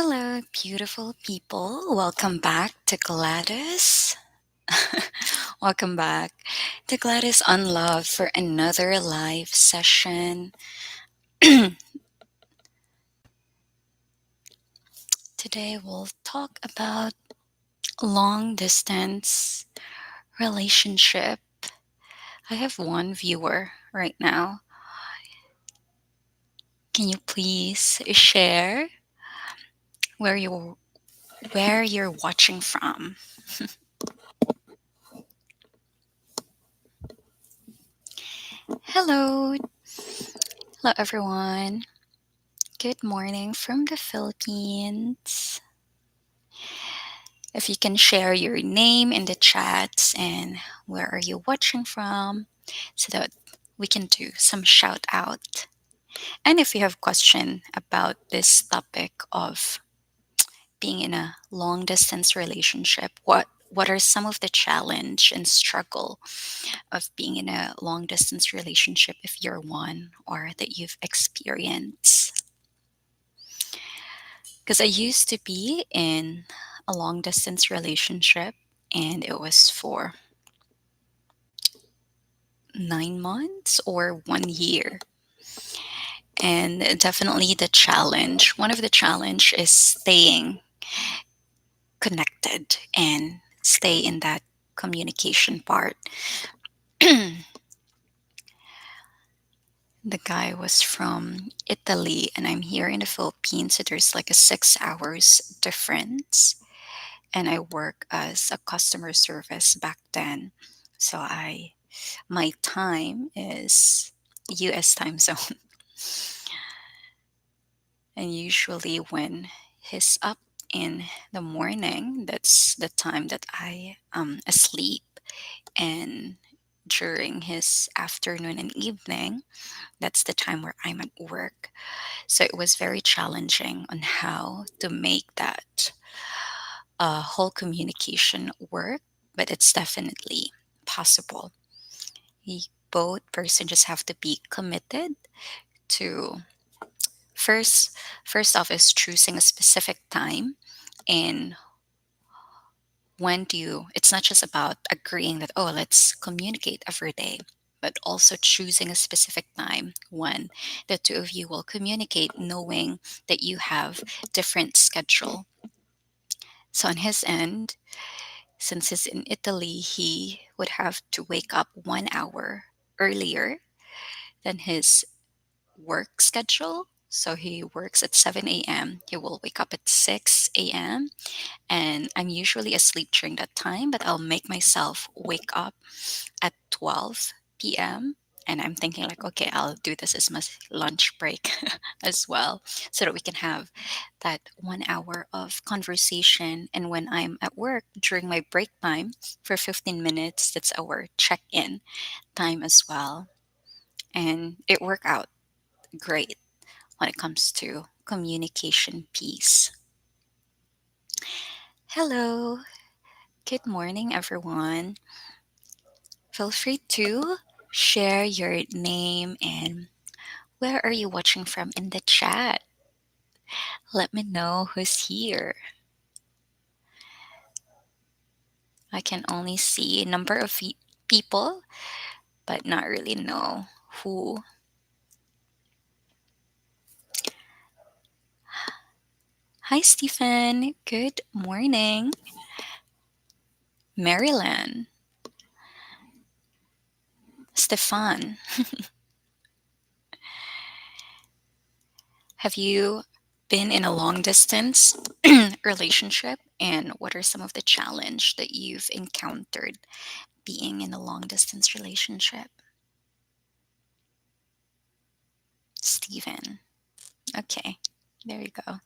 Hello, beautiful people. Welcome back to Gladys. Welcome back to Gladys on Love for another live session. Today we'll talk about long distance relationship. I have one viewer right now. Can you please share where you where you're watching from? Hello, hello everyone. Good morning from the Philippines. If you can share your name in the chats and where are you watching from so that we can do some shout out. And if you have question about this topic of being in a long distance relationship, what are some of the challenge and struggle of being in a long distance relationship if you're one or that you've experienced? Because I used to be in a long distance relationship and it was for 9 months or 1 year. And definitely the challenge, one of the challenge is staying connected and stay in that communication part. The guy was from Italy and I'm here in the Philippines, so there's like a 6 hours difference. And I work as a customer service back then. So I my time is US time zone. And usually when he's up in the morning, that's the time that I am asleep. And during his afternoon and evening, that's the time where I'm at work. So it was very challenging on how to make that whole communication work, but it's definitely possible. We both person just have to be committed to first first off is choosing a specific time and when do you it's not just about agreeing that oh let's communicate every day but also choosing a specific time when the two of you will communicate knowing that you have different schedule. So on his end, since he's in Italy, he would have to wake up 1 hour earlier than his work schedule. So he works at 7 a.m. He will wake up at 6 a.m. And I'm usually asleep during that time, but I'll make myself wake up at 12 p.m. And I'm thinking like, okay, I'll do this as my lunch break as well, so that we can have that 1 hour of conversation. And when I'm at work during my break time for 15 minutes, that's our check-in time as well. And it worked out great when it comes to communication piece. Hello, good morning, everyone. Feel free to share your name and where are you watching from in the chat. Let me know who's here. I can only see a number of people, but not really know who. Hi, Stephen. Good morning. Marilyn. Stefan. Have you been in a long distance relationship? And what are some of the challenge that you've encountered being in a long distance relationship? Steven. Okay, there you go.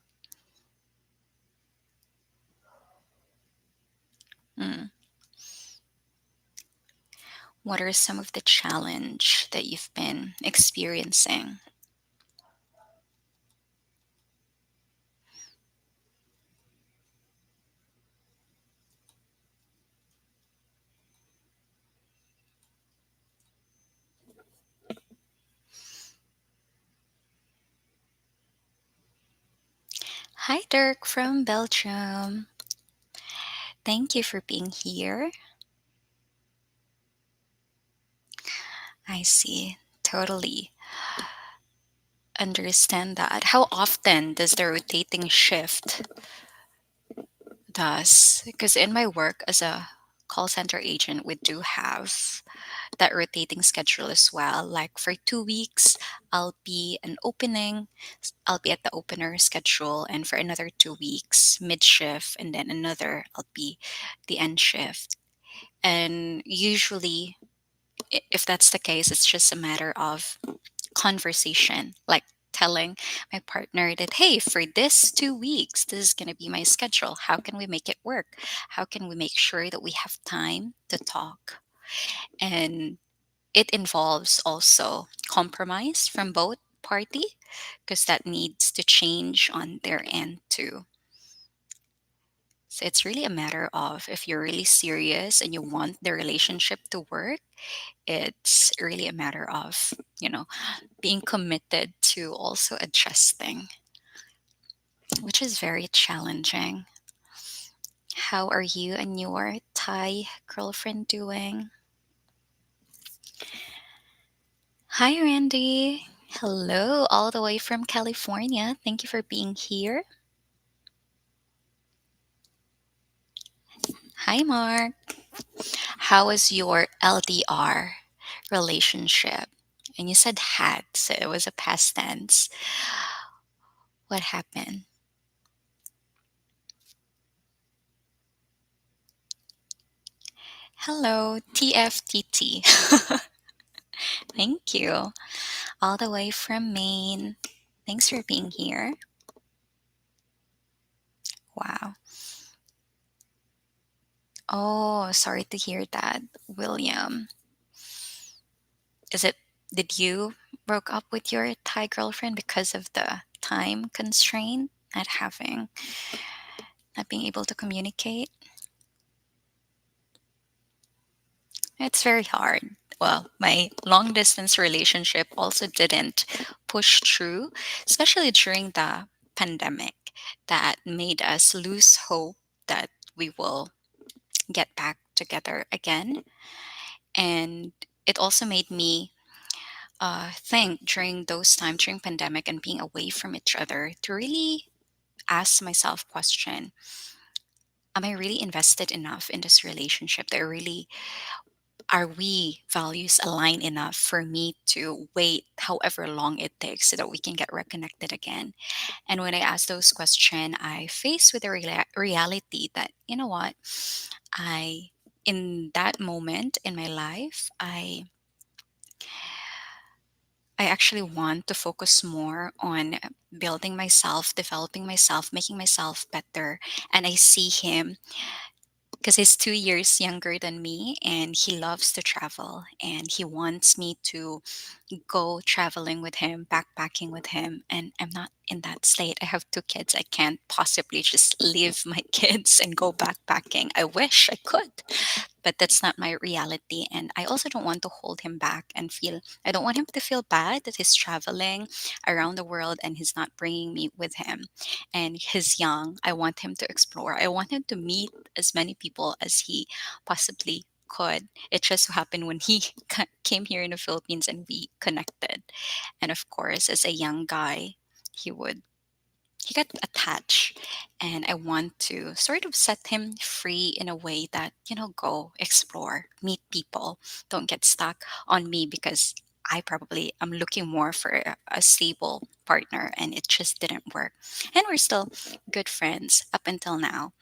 Mm. What are some of the challenge that you've been experiencing? Hi, Dirk from Belgium. Thank you for being here. I see. Totally understand that. How often does the rotating shift does? Because in my work as a call center agent, we do have that rotating schedule as well. Like for 2 weeks, I'll be at the opener schedule, and for another 2 weeks, mid shift, and then another, I'll be the end shift. And usually, if that's the case, it's just a matter of conversation, like telling my partner that, hey, for this 2 weeks, this is going to be my schedule. How can we make it work? How can we make sure that we have time to talk? And it involves also compromise from both party because that needs to change on their end too. So it's really a matter of if you're really serious and you want the relationship to work, it's really a matter of, being committed to also adjusting, which is very challenging. How are you and your Thai girlfriend doing? Hi, Randy. Hello, all the way from California. Thank you for being here. Hi, Mark. How was your LDR relationship? And you said had, so it was a past tense. What happened? Hello, TFTT. Thank you. All the way from Maine. Thanks for being here. Wow. Oh, sorry to hear that, William. Is it, did you broke up with your Thai girlfriend because of the time constraint, not being able to communicate? It's very hard. Well, my long distance relationship also didn't push through, especially during the pandemic, that made us lose hope that we will get back together again. And it also made me think during those times, during pandemic and being away from each other, to really ask myself question, am I really invested enough in this relationship that really are we values align enough for me to wait however long it takes so that we can get reconnected again? And when I ask those questions, I face with the reality that, you know what, I in that moment in my life, I actually want to focus more on building myself, developing myself, making myself better. And I see him because he's 2 years younger than me and he loves to travel and he wants me to go traveling with him, backpacking with him. And I'm not in that state. I have two kids. I can't possibly just leave my kids and go backpacking. I wish I could, but that's not my reality. And I also don't want to hold him back and I don't want him to feel bad that he's traveling around the world and he's not bringing me with him. And he's young. I want him to explore. I want him to meet as many people as he possibly could. It just so happened when he came here in the Philippines and we connected. And of course, as a young guy, he would he got attached, and I want to sort of set him free in a way that, go explore, meet people, don't get stuck on me because I probably am looking more for a stable partner and it just didn't work. And we're still good friends up until now.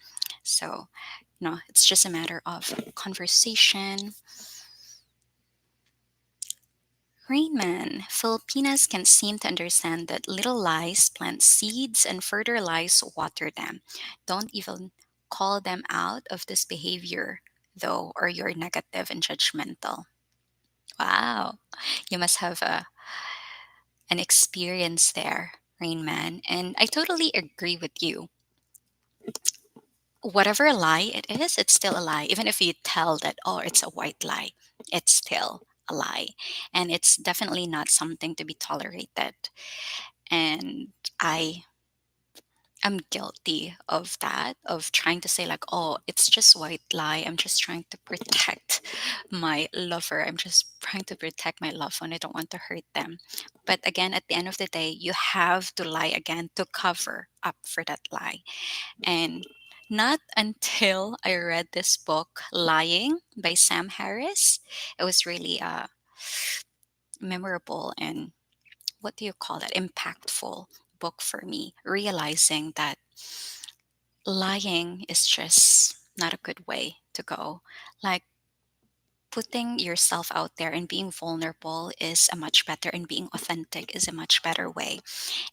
So, it's just a matter of conversation. Rainman, Filipinas can seem to understand that little lies plant seeds and further lies water them. Don't even call them out of this behavior, though, or you're negative and judgmental. Wow, you must have an experience there, Rainman. And I totally agree with you. Whatever lie it is, it's still a lie. Even if you tell that, oh, it's a white lie, it's still a lie. And it's definitely not something to be tolerated. And I I'm guilty of that, of trying to say, like, oh, it's just white lie. I'm just trying to protect my lover. I'm just trying to protect my loved one. I don't want to hurt them. But again, at the end of the day, you have to lie again to cover up for that lie. And not until I read this book, Lying by Sam Harris, it was really memorable and, what do you call that, impactful book for me, realizing that lying is just not a good way to go. Like, putting yourself out there and being vulnerable is a much better, and being authentic is a much better way.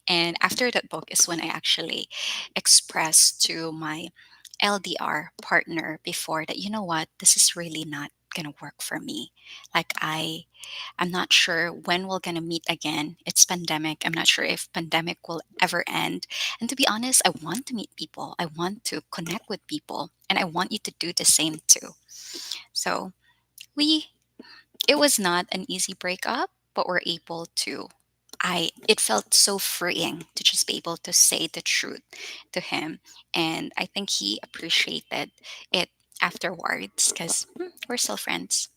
And after that book is when I actually expressed to my LDR partner before that, you know what, this is really not gonna work for me. Like, I'm not sure when we're gonna meet again. It's pandemic. I'm not sure if pandemic will ever end. And to be honest, I want to meet people. I want to connect with people. And I want you to do the same too. So we it was not an easy breakup, but we're able to, I it felt so freeing to just be able to say the truth to him. And I think he appreciated it afterwards, because we're still friends.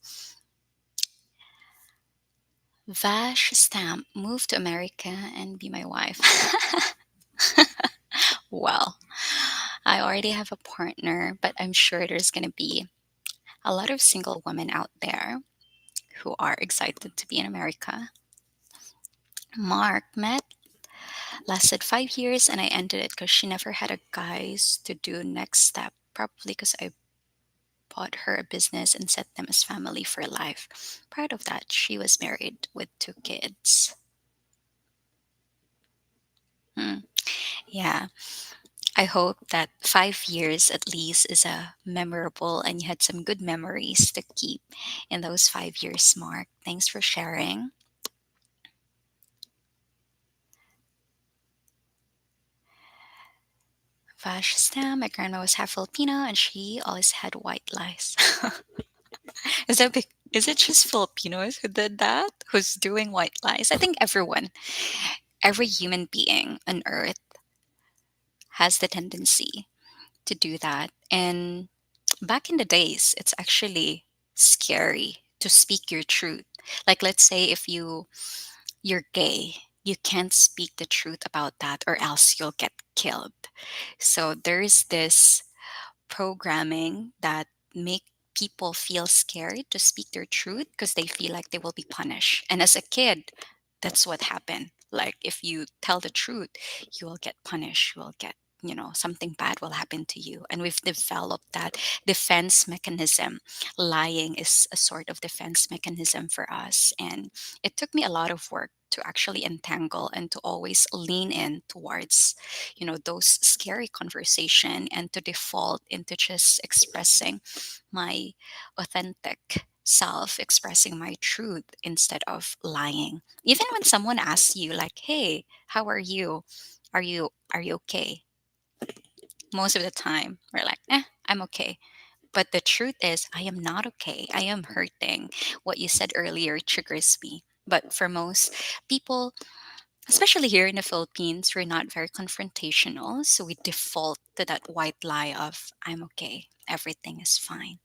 Vash Stamp, move to America and be my wife. Well, I already have a partner, but I'm sure there's going to be a lot of single women out there who are excited to be in America. Mark met, lasted 5 years, and I ended it because she never had a guys to do next step. Probably because I bought her a business and set them as family for life. Proud of that. She was married with 2 kids. Hmm. Yeah. I hope that 5 years at least is a memorable, and you had some good memories to keep in those 5 years, Mark. Thanks for sharing. Vash Stam, my grandma was half Filipino and she always had white lies. Is it just Filipinos who did that? Who's doing white lies? I think everyone, every human being on earth has the tendency to do that. And back in the days, it's actually scary to speak your truth. Like, let's say if you're gay, you can't speak the truth about that or else you'll get killed. So there's this programming that make people feel scared to speak their truth because they feel like they will be punished. And as a kid, that's what happened. Like, if you tell the truth, you will get punished. You will get, something bad will happen to you. And we've developed that defense mechanism. Lying is a sort of defense mechanism for us. And it took me a lot of work to actually entangle and to always lean in towards, those scary conversation, and to default into just expressing my authentic self, expressing my truth instead of lying. Even when someone asks you, like, hey, how are you, are you okay, most of the time we're like, I'm okay. But the truth is, I am not okay. I am hurting. What you said earlier triggers me. But for most people, especially here in the Philippines, we're not very confrontational. So we default to that white lie of, I'm okay, everything is fine.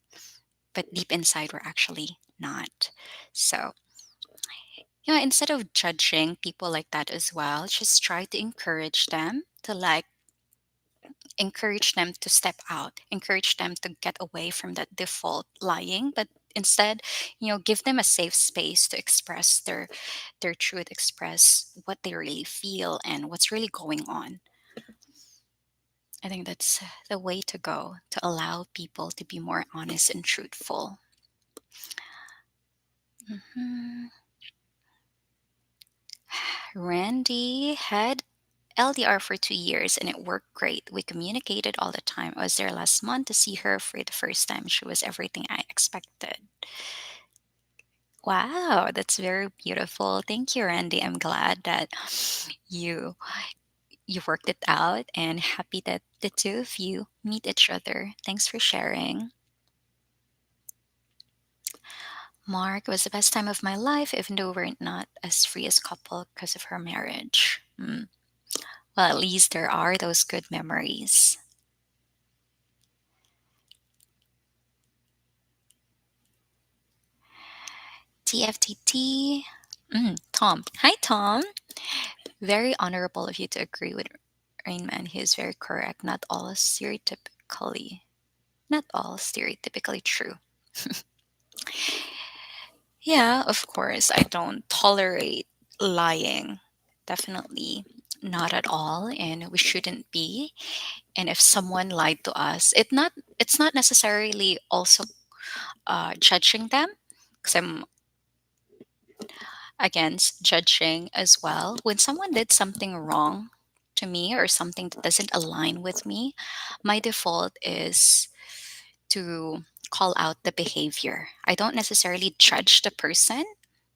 But deep inside, we're actually not. So, yeah, instead of judging people like that as well, just try to encourage them to, like, encourage them to step out, encourage them to get away from that default lying, but instead, give them a safe space to express their truth, express what they really feel and what's really going on. I think that's the way to go, to allow people to be more honest and truthful. Mhm. Randy had LDR for 2 years and it worked great. We communicated all the time. I was there last month to see her for the first time. She was everything I expected. Wow, that's very beautiful. Thank you, Randy. I'm glad that you you worked it out, and happy that the two of you meet each other. Thanks for sharing. Mark, it was the best time of my life, even though we're not as free as couple because of her marriage. Well, at least there are those good memories. TFTT. Tom. Hi, Tom. Very honorable of you to agree with Rainman. He is very correct. Not all stereotypically true. Yeah, of course. I don't tolerate lying. Definitely not at all, and we shouldn't be. And if someone lied to us, it's not necessarily also judging them, because I'm against judging as well. When someone did something wrong to me or something that doesn't align with me, my default is to call out the behavior. I don't necessarily judge the person,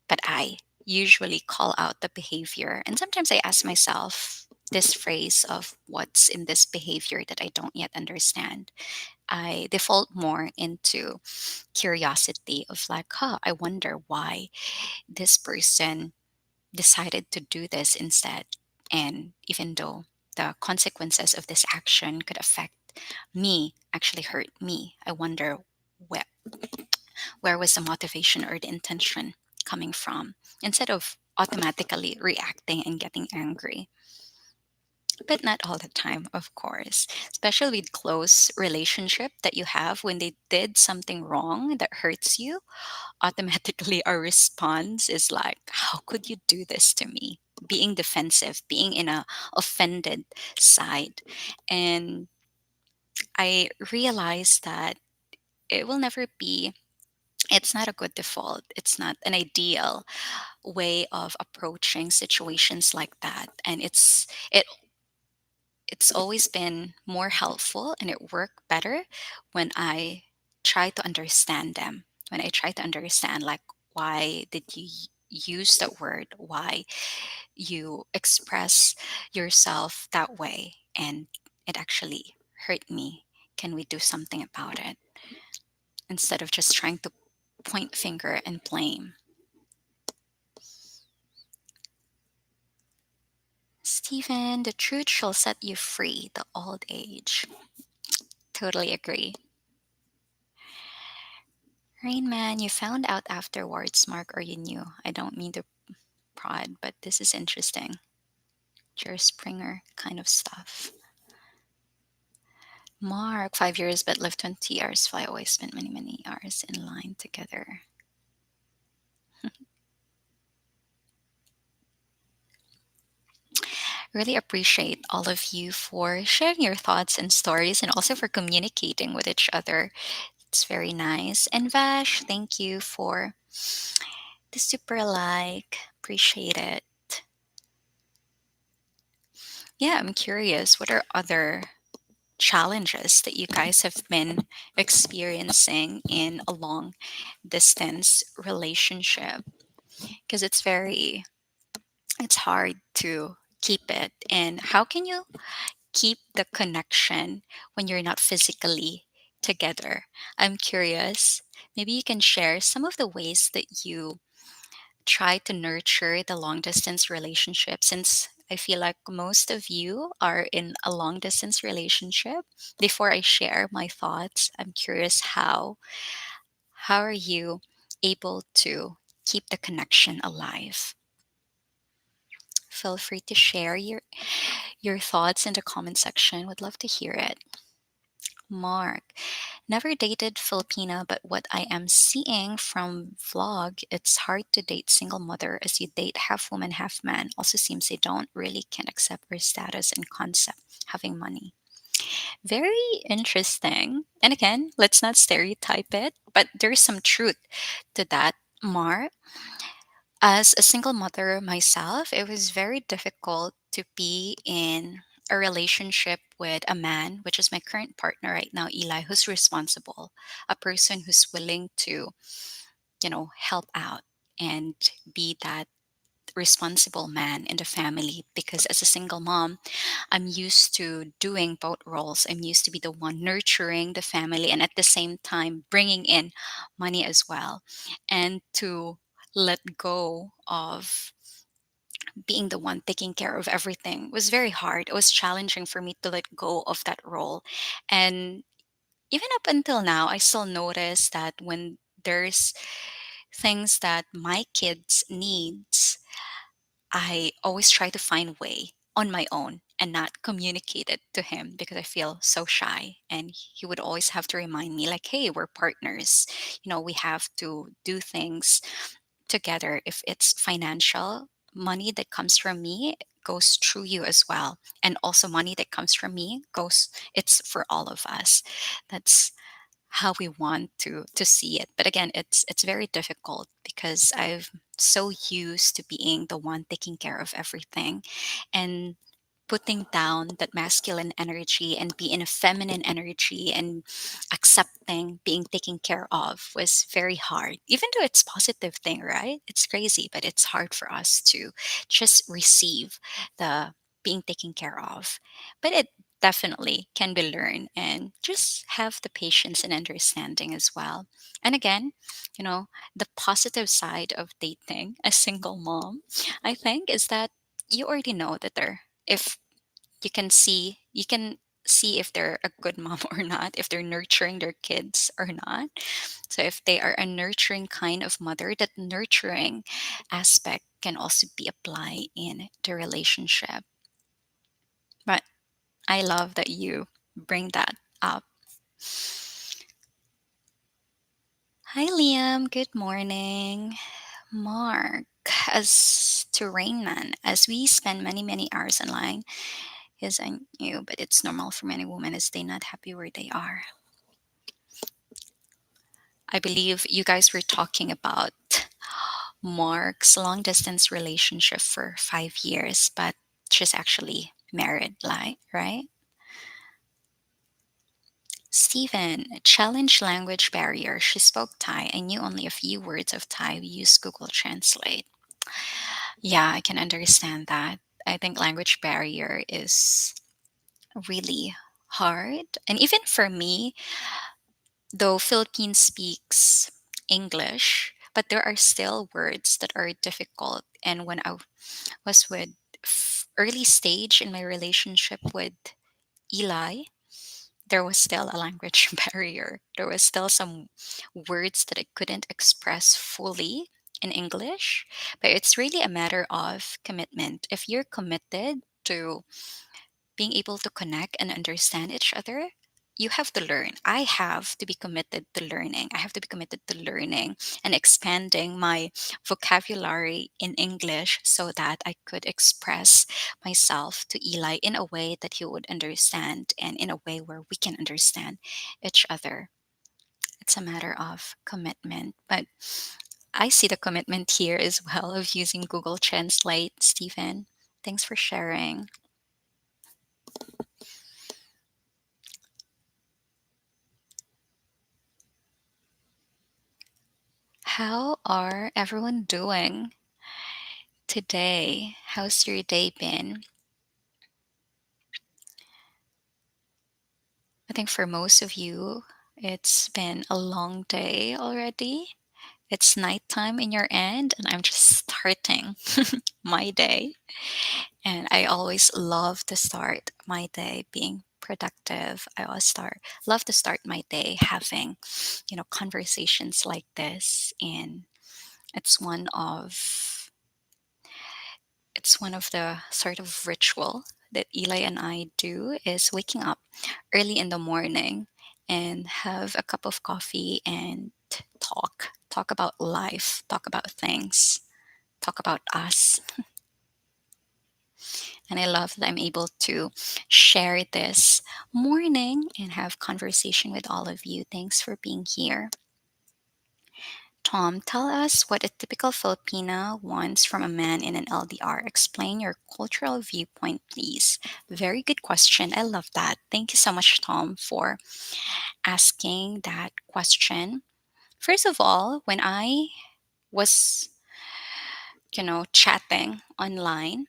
but I usually call out the behavior. And sometimes I ask myself this phrase of what's in this behavior that I don't yet understand. I default more into curiosity of like, huh, I wonder why this person decided to do this instead. And even though the consequences of this action could affect me, actually hurt me, I wonder where, where was the motivation or the intention coming from, instead of automatically reacting and getting angry. But not all the time, of course, especially with close relationship that you have. When they did something wrong that hurts you, automatically our response is like, how could you do this to me? Being defensive, being in a offended side. And I realized that it will never be, it's not a good default, it's not an ideal way of approaching situations like that. And it's always been more helpful, and it worked better when I try to understand them. When I try to understand, like, why did you use that word? Why you express yourself that way? And it actually hurt me. Can we do something about it? Instead of just trying to point finger and blame. Stephen, the truth shall set you free, the old age. Totally agree. Rain Man, you found out afterwards, Mark, or you knew. I don't mean to prod, but this is interesting. Jerry Springer kind of stuff. Mark, 5 years but lived 20 years. Fly away, spent many, many hours in line together. Really appreciate all of you for sharing your thoughts and stories, and also for communicating with each other. It's very nice. And Vash, thank you for the super like. Appreciate it. Yeah, I'm curious. What are other challenges that you guys have been experiencing in a long distance relationship? Because it's hard to keep it. And how can you keep the connection when you're not physically together? I'm curious. Maybe you can share some of the ways that you try to nurture the long distance relationship, since I feel like most of you are in a long distance relationship. Before I share my thoughts, I'm curious how are you able to keep the connection alive? Feel free to share your thoughts in the comment section. Would love to hear it. Mark, never dated Filipina, but what I am seeing from vlog, it's hard to date single mother as you date half woman, half man. Also seems they don't really can accept her status and concept having money. Very interesting. And again, let's not stereotype it, but there's some truth to that, Mark. As a single mother myself, it was very difficult to be in a relationship with a man, which is my current partner right now, Eli, who's responsible, a person who's willing to, help out and be that responsible man in the family. Because as a single mom, I'm used to doing both roles. I'm used to be the one nurturing the family and at the same time bringing in money as well. And to let go of being the one taking care of everything was very hard. It was challenging for me to let go of that role. And even up until now, I still notice that when there's things that my kids needs, I always try to find way on my own and not communicate it to him because I feel so shy. And he would always have to remind me, like, hey, we're partners. We have to do things together. If it's financial money that comes from me, it goes through you as well. And also money that comes from me goes, it's for all of us. That's how we want to see it. But again, it's very difficult because I've so used to being the one taking care of everything, and putting down that masculine energy and be in a feminine energy and accepting being taken care of was very hard, even though it's positive thing, right? It's crazy, but it's hard for us to just receive the being taken care of. But it definitely can be learned, and just have the patience and understanding as well. And again, you know the positive side of dating a single mom, I think, is that you already know that they're, if you can see if they're a good mom or not, if they're nurturing their kids or not. So if they are a nurturing kind of mother, that nurturing aspect can also be applied in the relationship. But I love that you bring that up. Hi, Liam. Good morning. Mark, as to Rainman, as we spend many, many hours online, yes, I knew, but it's normal for many women as they not happy where they are. I believe you guys were talking about Mark's long distance relationship for 5 years, but she's actually married, like, right? Stephen, challenge language barrier. She spoke Thai. I knew only a few words of Thai. We used Google Translate. Yeah, I can understand that. I think language barrier is really hard. And even for me, though Philippine speaks English, but there are still words that are difficult. And when I was with early stage in my relationship with Eli, there was still a language barrier. There was still some words that I couldn't express fully in English, but it's really a matter of commitment. If you're committed to being able to connect and understand each other, you have to learn. I have to be committed to learning. I have to be committed to learning and expanding my vocabulary in English so that I could express myself to Eli in a way that he would understand and in a way where we can understand each other. It's a matter of commitment. But I see the commitment here as well of using Google Translate, Stephen. Thanks for sharing. How are everyone doing today? How's your day been? I think for most of you, it's been a long day already. It's nighttime in your end, and I'm just starting my day. And I always love to start my day being productive. I always love to start my day having, conversations like this. And it's one of it's one of the sort of ritual that Eli and I do is waking up early in the morning and have a cup of coffee and talk about life, talk about things, talk about us. And I love that I'm able to share this morning and have conversation with all of you. Thanks for being here. Tom, tell us what a typical Filipina wants from a man in an LDR. Explain your cultural viewpoint, please. Very good question. I love that. Thank you so much, Tom, for asking that question. First of all, when I was, chatting online,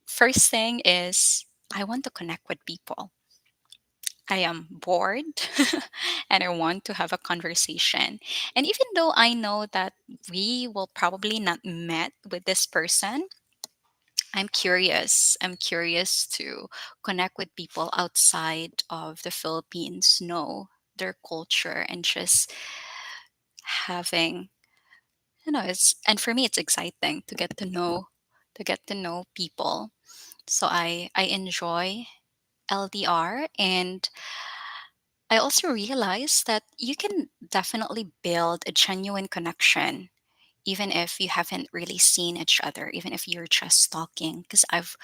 first thing is I want to connect with people. I am bored and I want to have a conversation. And even though I know that we will probably not met with this person, I'm curious. I'm curious to connect with people outside of the Philippines, know their culture, and just having, it's, and for me it's exciting to get to know, people. So I enjoy LDR, and I also realized that you can definitely build a genuine connection even if you haven't really seen each other, even if you're just talking. Because I've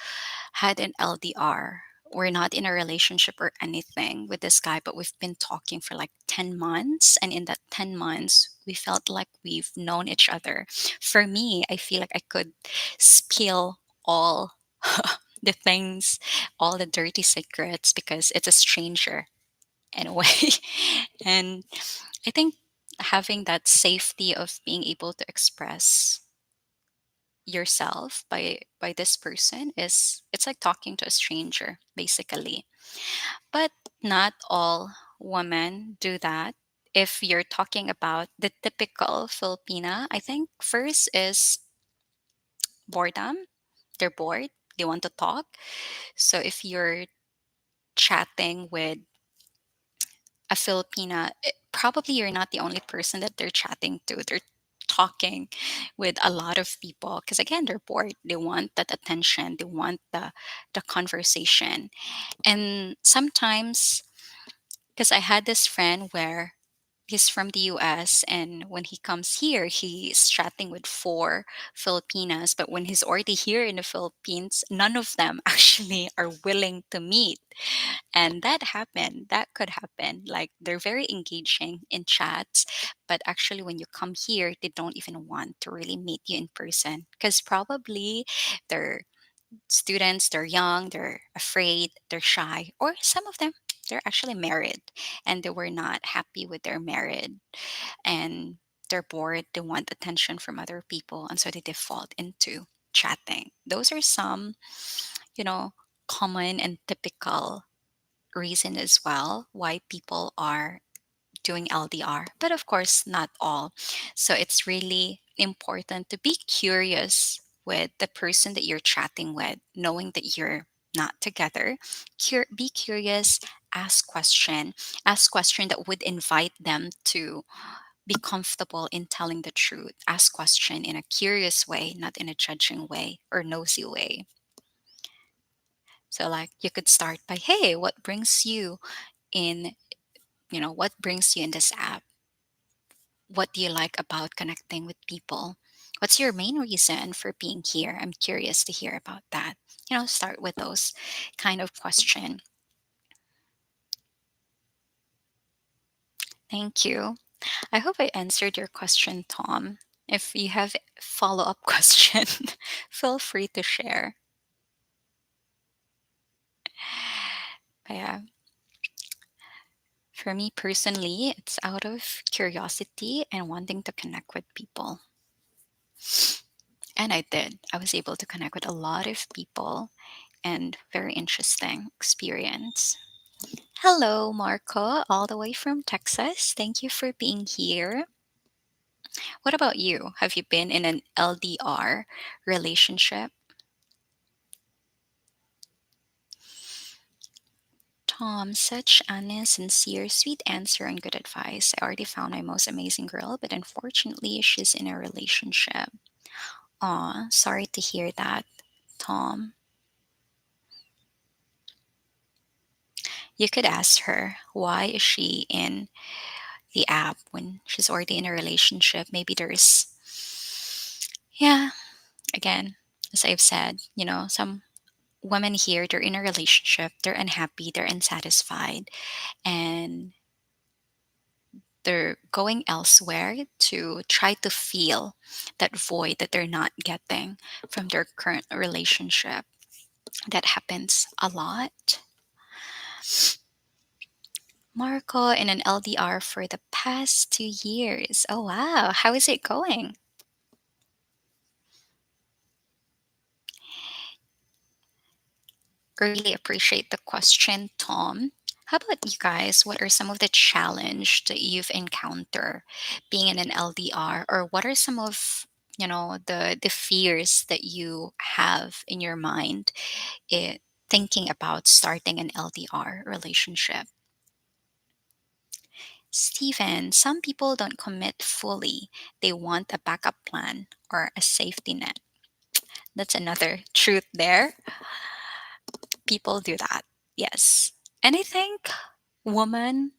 had an LDR. We're not in a relationship or anything with this guy, but we've been talking for like 10 months. And in that 10 months, we felt like we've known each other. For me, I feel like I could spill all the things, all the dirty secrets, because it's a stranger in a way. And I think having that safety of being able to express yourself by this person, is it's like talking to a stranger basically. But not all women do that. If you're talking about the typical Filipina, I think first is boredom. They're bored, they want to talk. So if you're chatting with a Filipina, probably you're not the only person that they're chatting to. They're talking with a lot of people because again they're bored. They want that attention. They want the conversation. And sometimes, because I had this friend where he's from the US, and when he comes here he's chatting with four Filipinas, but when he's already here in the Philippines, none of them actually are willing to meet. And that could happen, like they're very engaging in chats, but actually when you come here they don't even want to really meet you in person because probably they're students, they're young, they're afraid, they're shy, or some of them they're actually married and they were not happy with their marriage, and they're bored, they want attention from other people, and so they default into chatting. Those are some, you know common and typical reason as well why people are doing LDR, but of course, not all. So it's really important to be curious with the person that you're chatting with, knowing that you're not together. Be curious, ask question that would invite them to be comfortable in telling the truth. Ask question in a curious way, not in a judging way or nosy way. So like you could start by, hey, in what brings you in this app? What do you like about connecting with people? What's your main reason for being here? I'm curious to hear about that. Start with those kind of question. Thank you. I hope I answered your question, Tom. If you have follow-up question, feel free to share. But yeah, for me personally, it's out of curiosity and wanting to connect with people. And I did. I was able to connect with a lot of people and very interesting experience. Hello, Marco, all the way from Texas. Thank you for being here. What about you? Have you been in an LDR relationship? Tom, such honest, sincere, sweet answer and good advice. I already found my most amazing girl, but unfortunately, she's in a relationship. Aw, sorry to hear that, Tom. You could ask her, why is she in the app when she's already in a relationship? Maybe there's, yeah, again, as I've said, some women here, they're in a relationship, they're unhappy, they're unsatisfied, and they're going elsewhere to try to feel that void that they're not getting from their current relationship. That happens a lot. Marco in an LDR for the past 2 years. Oh, wow. How is it going? Really appreciate the question, Tom. How about you guys? What are some of the challenge that you've encountered being in an LDR, or what are some of the fears that you have in your mind, it thinking about starting an LDR relationship. Steven, some people don't commit fully. They want a backup plan or a safety net. That's another truth there. People do that. Yes. And I think women,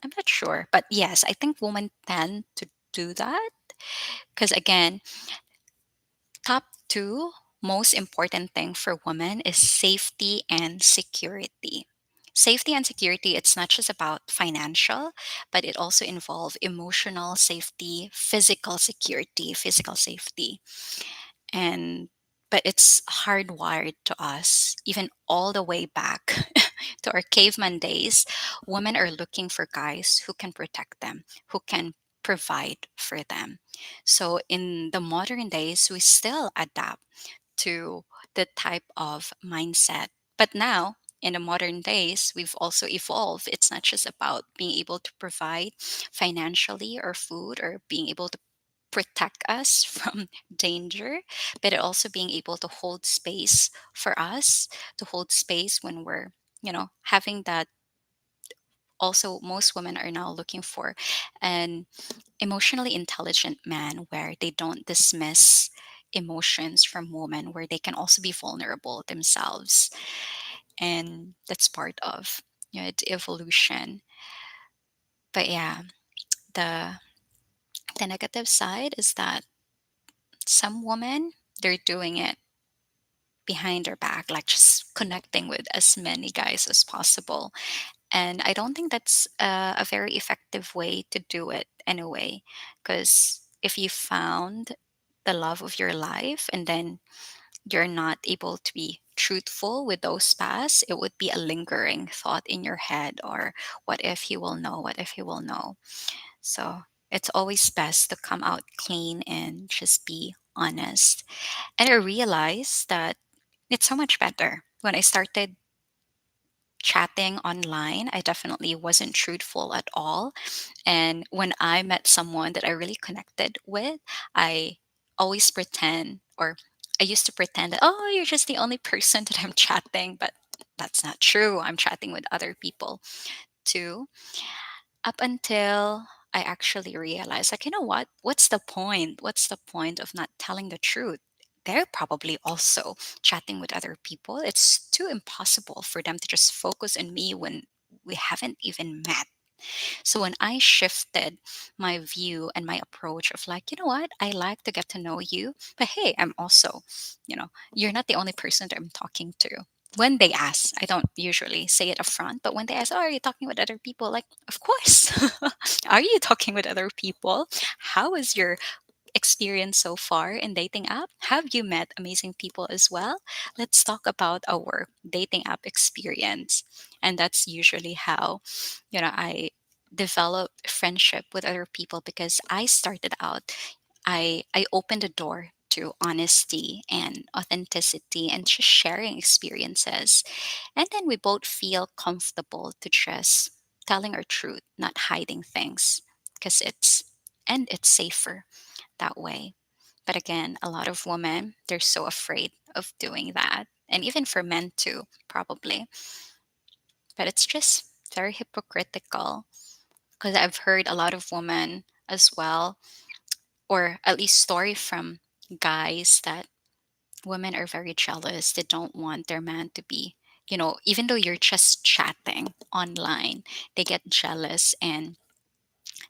I'm not sure, but yes, I think women tend to do that because, again, top two most important thing for women is safety and security. Safety and security, it's not just about financial, but it also involves emotional safety, physical security, physical safety. And but it's hardwired to us, even all the way back to our caveman days. Women are looking for guys who can protect them, who can provide for them. So in the modern days, we still adapt to the type of mindset. But now, in the modern days, we've also evolved. It's not just about being able to provide financially or food or being able to protect us from danger, but it also being able to hold space for us, to hold space when we're, having that. Also, most women are now looking for an emotionally intelligent man where they don't dismiss emotions from women, where they can also be vulnerable themselves. And that's part of, the evolution. But yeah, the the negative side is that some women, they're doing it behind our back, like just connecting with as many guys as possible. And I don't think that's a very effective way to do it anyway. Because if you found the love of your life and then you're not able to be truthful with those past, it would be a lingering thought in your head, or what if he will know? What if he will know? So it's always best to come out clean and just be honest. And I realized that it's so much better. When I started chatting online, I definitely wasn't truthful at all. And when I met someone that I really connected with, I always pretend, or I used to pretend that, oh, you're just the only person that I'm chatting. But that's not true. I'm chatting with other people too. Up until I actually realized, like, you know what? What's the point? What's the point of not telling the truth? They're probably also chatting with other people. It's too impossible for them to just focus on me when we haven't even met. So when I shifted my view and my approach of, like, you know what, I like to get to know you, but hey, I'm also, you're not the only person that I'm talking to. When they ask, I don't usually say it up front, but when they ask, oh, are you talking with other people? Like, of course. Are you talking with other people? How is your experience so far in dating app? Have you met amazing people as well? Let's talk about our dating app experience. And that's usually how, I develop friendship with other people, because I started out, I opened the door to honesty and authenticity and just sharing experiences. And then we both feel comfortable to just telling our truth, not hiding things, because it's safer that way. But again, a lot of women, they're so afraid of doing that. And even for men too, probably. But it's just very hypocritical, because I've heard a lot of women as well, or at least story from guys, that women are very jealous. They don't want their man to be, even though you're just chatting online, they get jealous and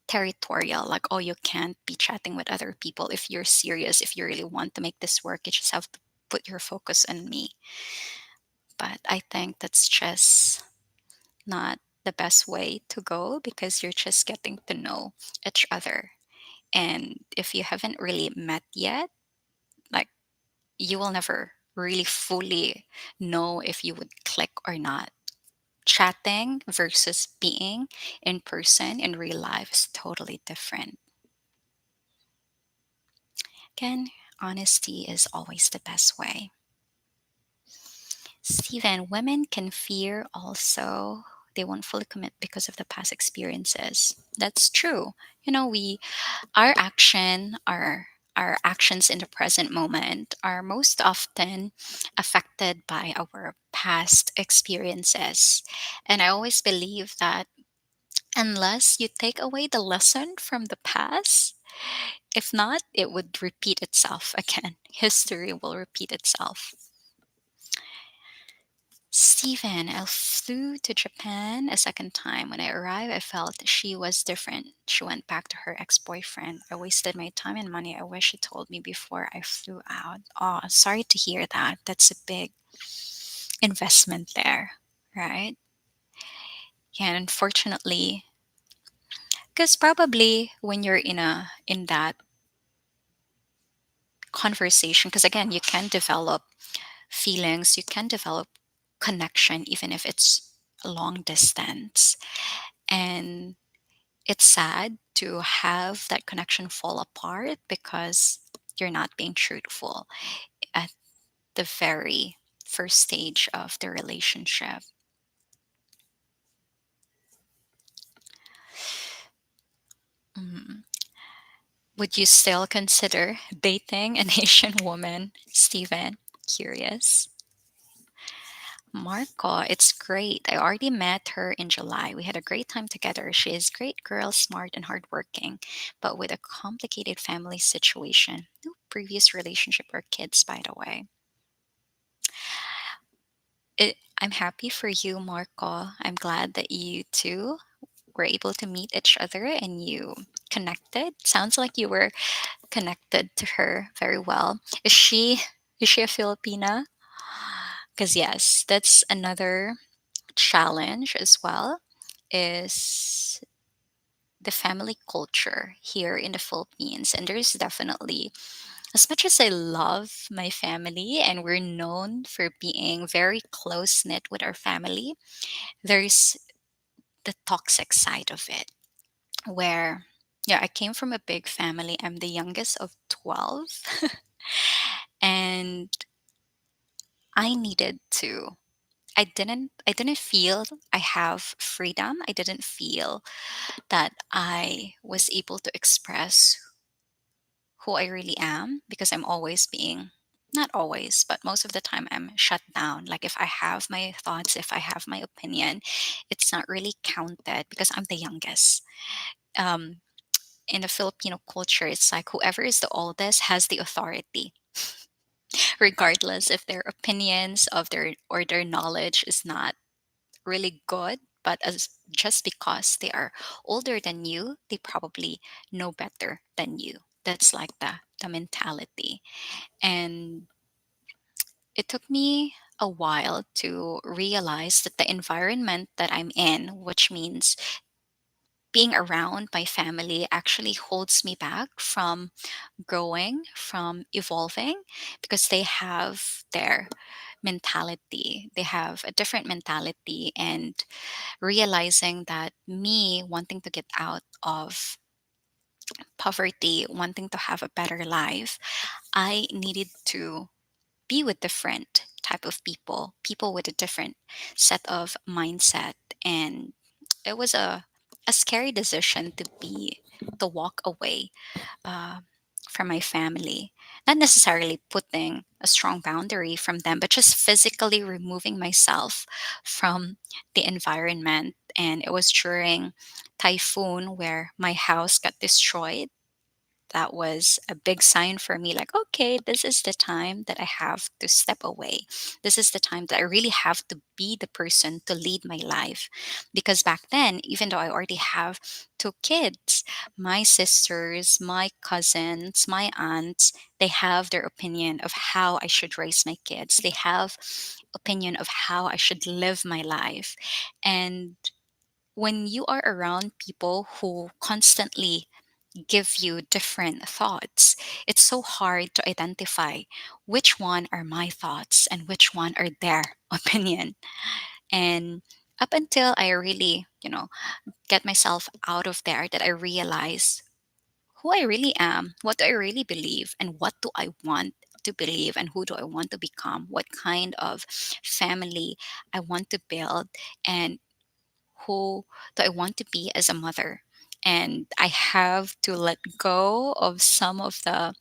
territorial, like, oh, you can't be chatting with other people. If you're serious, if you really want to make this work, you just have to put your focus on me. But I think that's just not the best way to go, because you're just getting to know each other. And if you haven't really met yet, like, you will never really fully know if you would click or not. Chatting versus being in person in real life is totally different. Again, honesty is always the best way. Stephen, women can fear also. They won't fully commit because of the past experiences. That's true. We our action, our our actions in the present moment are most often affected by our past experiences. And I always believe that unless you take away the lesson from the past, if not, it would repeat itself again. History will repeat itself. Stephen, I flew to Japan a second time. When I arrived, I felt she was different. She went back to her ex boyfriend. I wasted my time and money. I wish she told me before I flew out. Oh, sorry to hear that. That's a big investment there, right? Yeah, and unfortunately, because probably when you're in that conversation, because again, you can develop feelings, you can develop connection, even if it's a long distance. And it's sad to have that connection fall apart because you're not being truthful at the very first stage of the relationship. Mm. Would you still consider dating an Asian woman, Steven? Curious. Marco, it's great. I already met her in July. We had a great time together. She is great girl, smart and hardworking, but with a complicated family situation. No previous relationship or kids, by the way. I'm happy for you, Marco. I'm glad that you two were able to meet each other and you connected. Sounds like you were connected to her very well. Is she a Filipina? Because yes, that's another challenge as well, is the family culture here in the Philippines. And there's definitely, as much as I love my family and we're known for being very close knit with our family, there's the toxic side of it where, yeah, I came from a big family. I'm the youngest of 12. And I needed to. I didn't feel I have freedom. I didn't feel that I was able to express who I really am because I'm always being, not always, but most of the time I'm shut down. Like if I have my thoughts, if I have my opinion, it's not really counted because I'm the youngest. Um, in the Filipino culture, it's like whoever is the oldest has the authority, regardless if their opinions of their knowledge is not really good. But as just because they are older than you, they probably know better than you. That's like the mentality. And it took me a while to realize that the environment that I'm in, which means being around my family, actually holds me back from growing, from evolving, because they have their mentality. They have a different mentality. And realizing that me wanting to get out of poverty, wanting to have a better life, I needed to be with different type of people with a different set of mindset. And it was a scary decision to walk away uh, from my family. Not necessarily putting a strong boundary from them, but just physically removing myself from the environment. And it was during typhoon where my house got destroyed. That was a big sign for me, like, okay, this is the time that I have to step away. This is the time that I really have to be the person to lead my life. Because back then, even though I already have two kids, my sisters, my cousins, my aunts, they have their opinion of how I should raise my kids. They have opinion of how I should live my life. And when you are around people who constantly give you different thoughts, it's so hard to identify which one are my thoughts and which one are their opinion. And up until I really, get myself out of there, that I realize who I really am, what do I really believe, and what do I want to believe, and who do I want to become, what kind of family I want to build, and who do I want to be as a mother. And I have to let go of some of the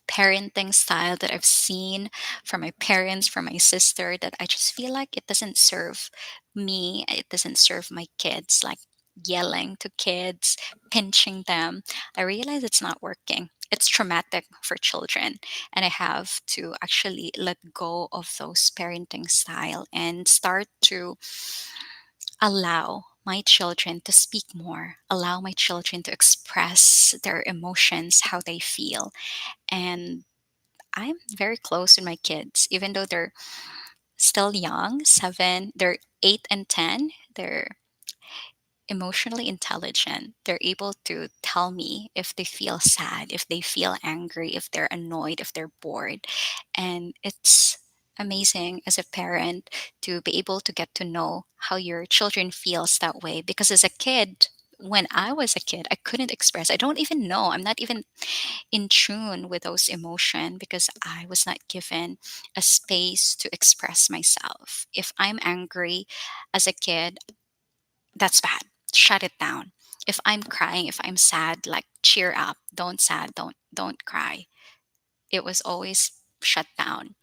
parenting style that I've seen from my parents, from my sister, that I just feel like it doesn't serve me, it doesn't serve my kids, like yelling to kids, pinching them. I realize it's not working. It's traumatic for children, and I have to actually let go of those parenting style and start to allow my children to speak more, allow my children to express their emotions, how they feel. And I'm very close with my kids, even though they're still young, seven, they're 8 and 10. They're emotionally intelligent. They're able to tell me if they feel sad, if they feel angry, if they're annoyed, if they're bored. And it's amazing as a parent to be able to get to know how your children feels that way, because as a kid, when I was a kid, I couldn't express. I don't even know. I'm not even in tune with those emotions because I was not given a space to express myself. If I'm angry as a kid, that's bad. Shut it down. If I'm crying, if I'm sad, like cheer up. Don't sad, don't cry. It was always shut down.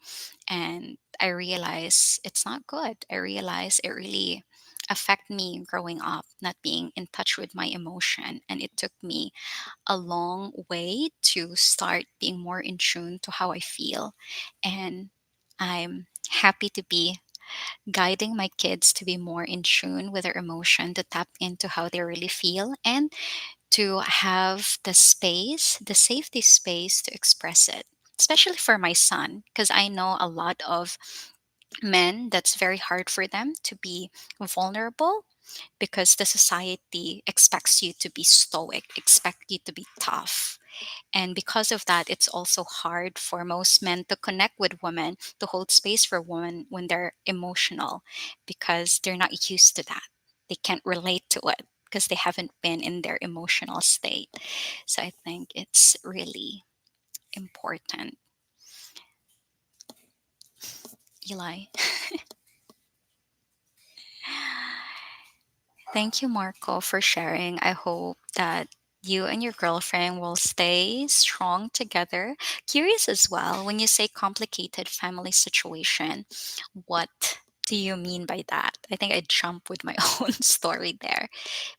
And I realize it's not good. I realize it really affect me growing up, not being in touch with my emotion. And it took me a long way to start being more in tune to how I feel. And I'm happy to be guiding my kids to be more in tune with their emotion, to tap into how they really feel, and to have the space, the safety space to express it. Especially for my son, because I know a lot of men that's very hard for them to be vulnerable because the society expects you to be stoic, expect you to be tough. And because of that, it's also hard for most men to connect with women, to hold space for women when they're emotional, because they're not used to that. They can't relate to it because they haven't been in their emotional state. So I think it's really important. Eli. Thank you, Marco, for sharing. I hope that you and your girlfriend will stay strong together. Curious as well, when you say complicated family situation, what do you mean by that? I think I jump with my own story there,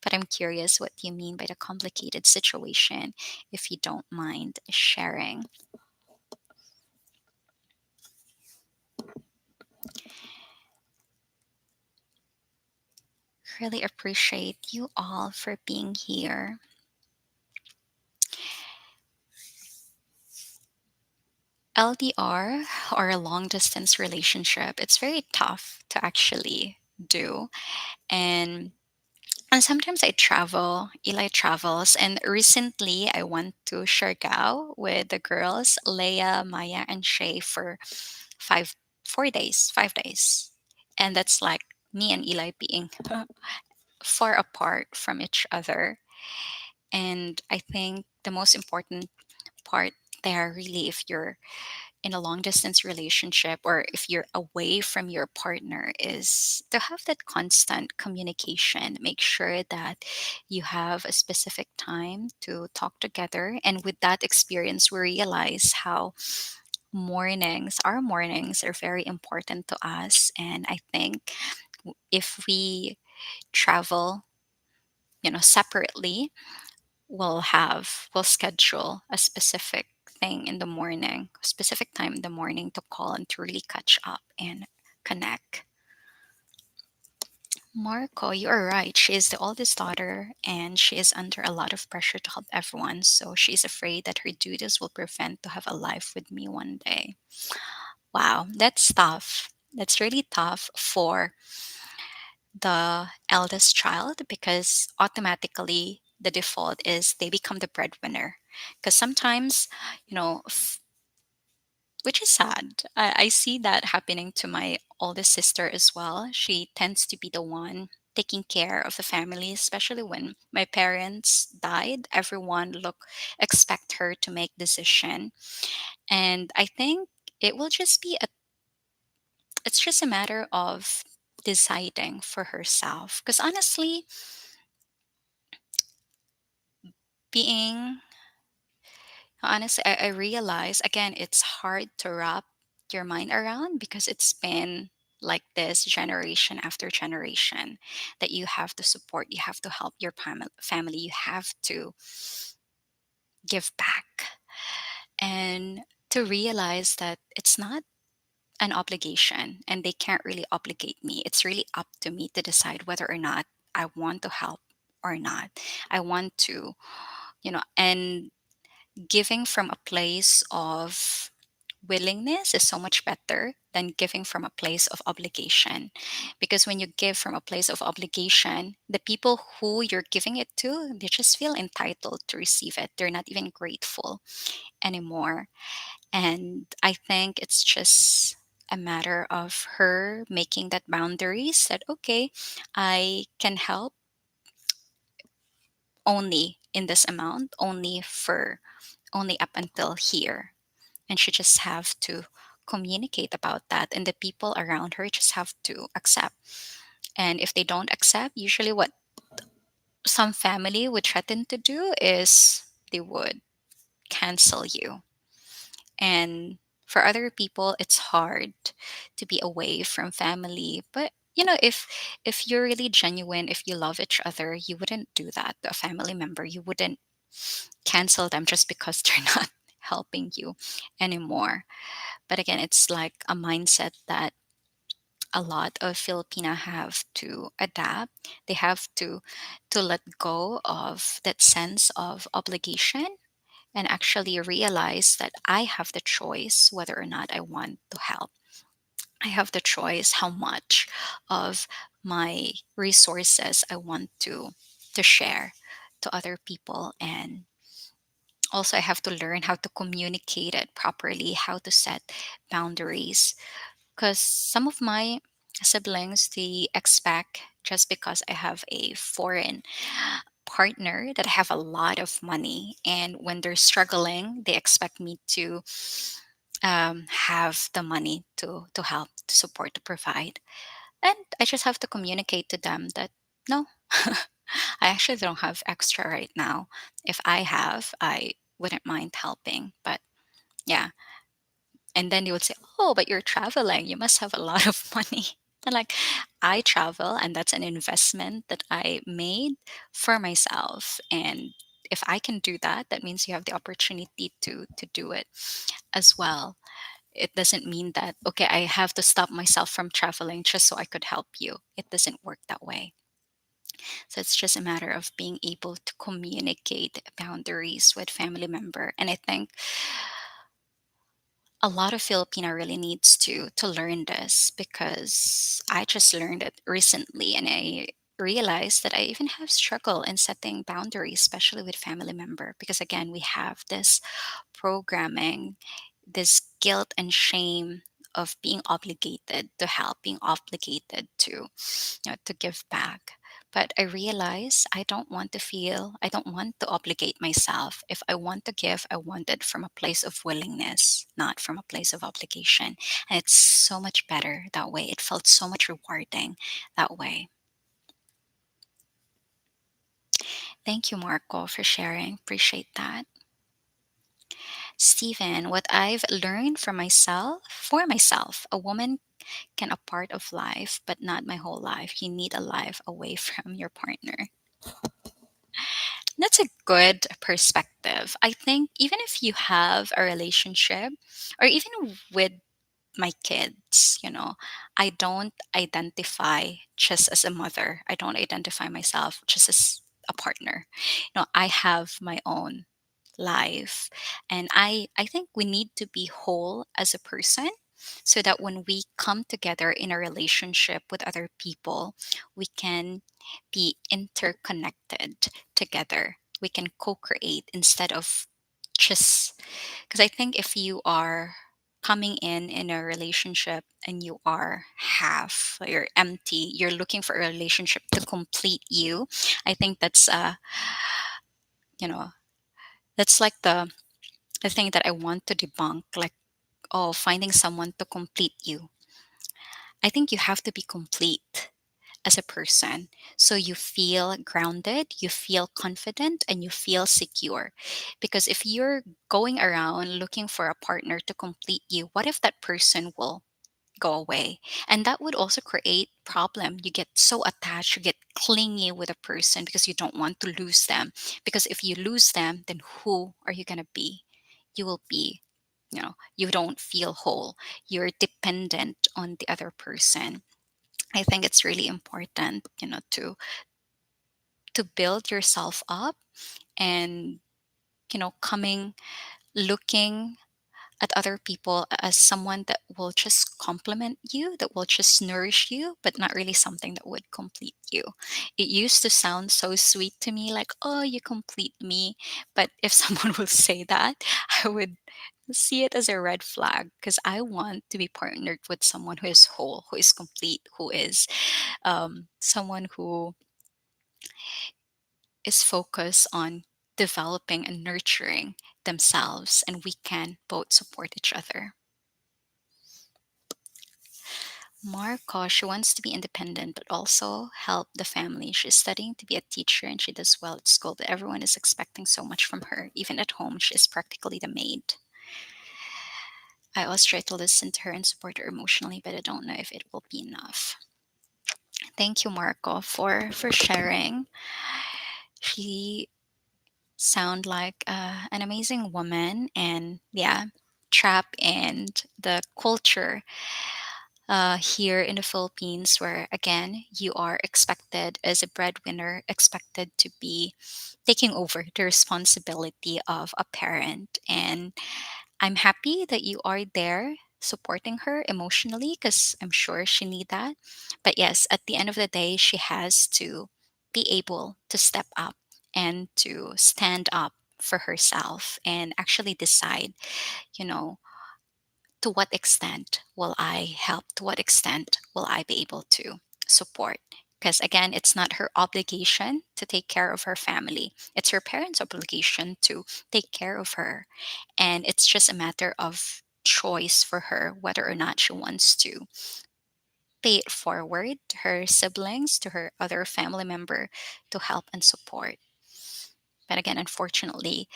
but I'm curious what you mean by the complicated situation, if you don't mind sharing. Really appreciate you all for being here. LDR, or a long distance relationship, it's very tough to actually do. And sometimes I travel, Eli travels, and recently I went to Siargao with the girls, Leia, Maya, and Shay, for 5 days. And that's like me and Eli being far apart from each other. And I think the most important part there, really, if you're in a long distance relationship or if you're away from your partner, is to have that constant communication. Make sure that you have a specific time to talk together. And with that experience, we realize how our mornings are very important to us. And I think if we travel, separately, we'll schedule a specific thing in the morning, specific time in the morning, to call and to really catch up and connect. Marco, you are right. She is the oldest daughter and she is under a lot of pressure to help everyone. So she's afraid that her duties will prevent to have a life with me one day. Wow, that's tough. That's really tough for the eldest child, because automatically the default is they become the breadwinner. Because sometimes, which is sad. I see that happening to my oldest sister as well. She tends to be the one taking care of the family, especially when my parents died. Everyone expect her to make decision, and I think it will just be a it's just a matter of deciding for herself. Because honestly, being Honestly, I realize again, it's hard to wrap your mind around because it's been like this generation after generation that you have to support, you have to help your family, you have to give back. And to realize that it's not an obligation and they can't really obligate me. It's really up to me to decide whether or not I want to help or not. I want to, and giving from a place of willingness is so much better than giving from a place of obligation. Because when you give from a place of obligation, the people who you're giving it to, they just feel entitled to receive it. They're not even grateful anymore. And I think it's just a matter of her making that boundaries that, okay, I can help only in this amount, only up until here. And she just have to communicate about that. And the people around her just have to accept. And if they don't accept, usually what some family would threaten to do is they would cancel you. And for other people it's hard to be away from family, but if you're really genuine, if you love each other, you wouldn't do that to a family member. You wouldn't cancel them just because they're not helping you anymore. But again, it's like a mindset that a lot of Filipina have to adapt. They have to let go of that sense of obligation and actually realize that I have the choice whether or not I want to help. I have the choice how much of my resources I want to share to other people. And also I have to learn how to communicate it properly, how to set boundaries, because some of my siblings, they expect just because I have a foreign partner that I have a lot of money, and when they're struggling they expect me to have the money to help, to support, to provide. And I just have to communicate to them that no, I actually don't have extra right now. If I have, I wouldn't mind helping, but yeah. And then they would say, oh, but you're traveling, you must have a lot of money. And like, I travel and that's an investment that I made for myself. And if I can do that, that means you have the opportunity to do it as well. It doesn't mean that, okay, I have to stop myself from traveling just so I could help you. It doesn't work that way. So it's just a matter of being able to communicate boundaries with family member. And I think a lot of Filipino really needs to learn this, because I just learned it recently and I realized that I even have struggle in setting boundaries, especially with family member, because again we have this programming, this guilt and shame of being obligated to help, being obligated to give back. But I realize I don't want to obligate myself. If I want to give, I want it from a place of willingness, not from a place of obligation. And it's so much better that way. It felt so much rewarding that way. Thank you, Marco, for sharing. Appreciate that. Stephen, what I've learned for myself, a woman can a part of life, but not my whole life. You need a life away from your partner. That's a good perspective. I think even if you have a relationship, or even with my kids, I don't identify just as a mother. I don't identify myself just as a partner. I have my own life. And I think we need to be whole as a person, so that when we come together in a relationship with other people, we can be interconnected together. We can co-create instead of just, because I think if you are coming in a relationship and you are half, you're empty, you're looking for a relationship to complete you. I think you know that's like the thing that I want to debunk, like, oh, finding someone to complete you. I think you have to be complete. as a person. So you feel grounded, you feel confident, and you feel secure. Because if you're going around looking for a partner to complete you, what if that person will go away? And that would also create problem. You get so attached, you get clingy with a person because you don't want to lose them. Because if you lose them, then who are you going to be? You will be, you don't feel whole. You're dependent on the other person. I think it's really important, to build yourself up, and coming looking at other people as someone that will just complement you, that will just nourish you, but not really something that would complete you. It used to sound so sweet to me, like, oh, you complete me. But if someone will say that, I would see it as a red flag, because I want to be partnered with someone who is whole, who is complete, who is someone who is focused on developing and nurturing themselves, and we can both support each other. Marco, she wants to be independent but also help the family. She's studying to be a teacher and she does well at school, but everyone is expecting so much from her. Even at home, she is practically the maid. I always try to listen to her and support her emotionally, but I don't know if it will be enough. Thank you, Marco, for sharing. She sound like an amazing woman, and yeah, trapped in the culture here in the Philippines, where again, you are expected as a breadwinner, expected to be taking over the responsibility of a parent. And I'm happy that you are there supporting her emotionally, because I'm sure she need that. But yes, at the end of the day, she has to be able to step up and to stand up for herself and actually decide, you know, to what extent will I help? To what extent will I be able to support? Because again, it's not her obligation to take care of her family. It's her parents' obligation to take care of her. And it's just a matter of choice for her whether or not she wants to pay it forward to her siblings, to her other family member to help and support. But again, unfortunately,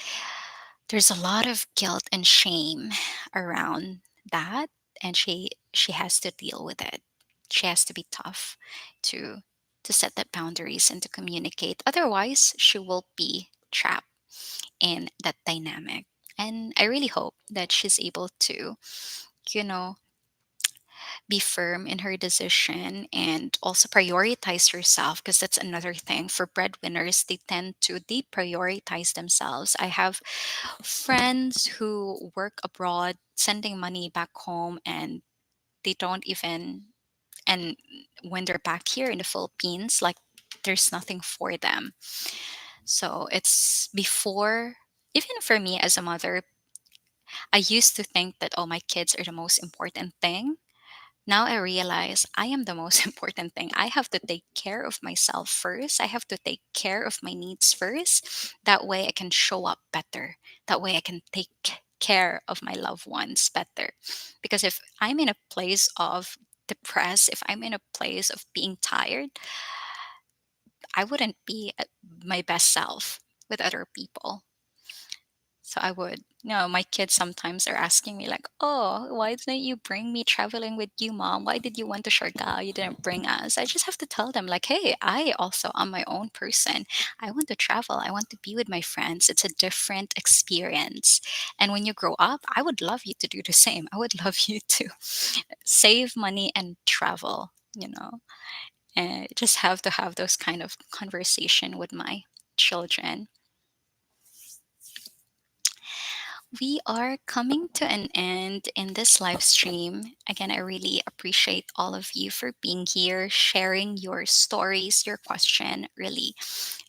there's a lot of guilt and shame around that, and she has to deal with it. She has to be tough to to set that boundaries and to communicate, otherwise she will be trapped in that dynamic. And I really hope that she's able to, you know be firm in her decision and also prioritize herself, because that's another thing. For breadwinners, they tend to deprioritize themselves. I have friends who work abroad sending money back home, and they don't even, and when they're back here in the Philippines, like, there's nothing for them. So it's before, even for me as a mother, I used to think that, oh, my kids are the most important thing. Now I realize I am the most important thing. I have to take care of myself first. I have to take care of my needs first. That way I can show up better. That way I can take care of my loved ones better. Because if I'm in a place of depressed, if I'm in a place of being tired, I wouldn't be at my best self with other people. So I would, my kids sometimes are asking me like, "Oh, why didn't you bring me traveling with you, mom? Why did you want to Siargao? You didn't bring us." I just have to tell them like, "Hey, I also am my own person. I want to travel. I want to be with my friends. It's a different experience. And when you grow up, I would love you to do the same. I would love you to save money and travel, and just have to have those kind of conversation with my children." We are coming to an end in this live stream. Again, I really appreciate all of you for being here, sharing your stories, your question. Really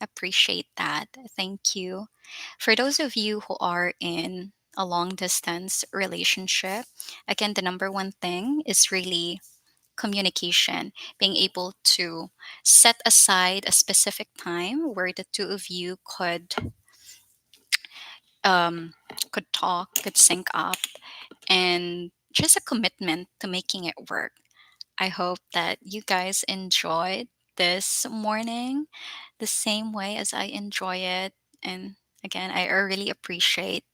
appreciate that. Thank you. For those of you who are in a long distance relationship, again, the number one thing is really communication, being able to set aside a specific time where the two of you um, could talk, could sync up, and just a commitment to making it work. I hope that you guys enjoyed. this morning the same way as I enjoy it. And again, I really appreciate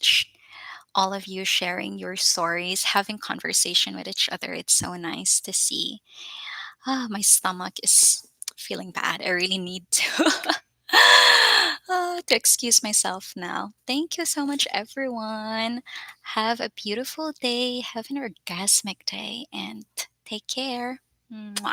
all of you sharing your stories, having conversation with each other. It's so nice to see. My stomach is feeling bad. I really need to to excuse myself now. Thank you so much, everyone. Have a beautiful day. Have an orgasmic day, and take care. Mwah.